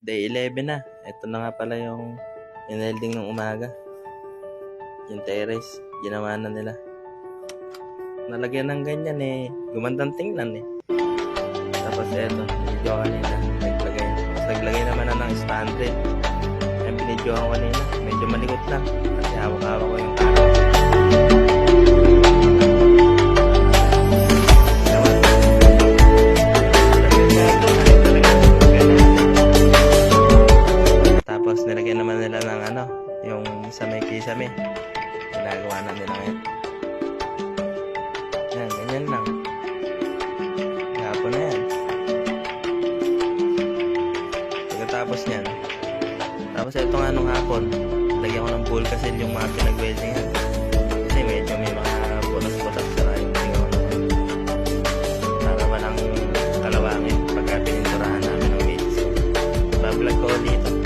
Day 11 na. Ito na nga pala yung inelding ng umaga. Yung terrace, ginawa na nila. Nalagyan ng ganyan eh. Gumandang tingnan eh. Tapos eto, video kanina. Naglagay. Tapos naglagay naman na ng standard. Yung binidyo ko kanina. Medyo malikot lang. Kasi hawak-hawak ko yung camera. Tapos nilagyan naman nila ng ano, yung sa may kisame. Ginagawa na nila ngayon. Yan, ganyan lang. Hapon na yan. Pagkatapos niyan. Tapos ito nga nung hapon, lagyan ko ng pool kasi yung mga pinag-weldingan. Kasi medyo may mga butas-butas sa yung tingnan ko. Para walang kalawangin pagka pininturahan namin ng mates. Bablog ko ulit.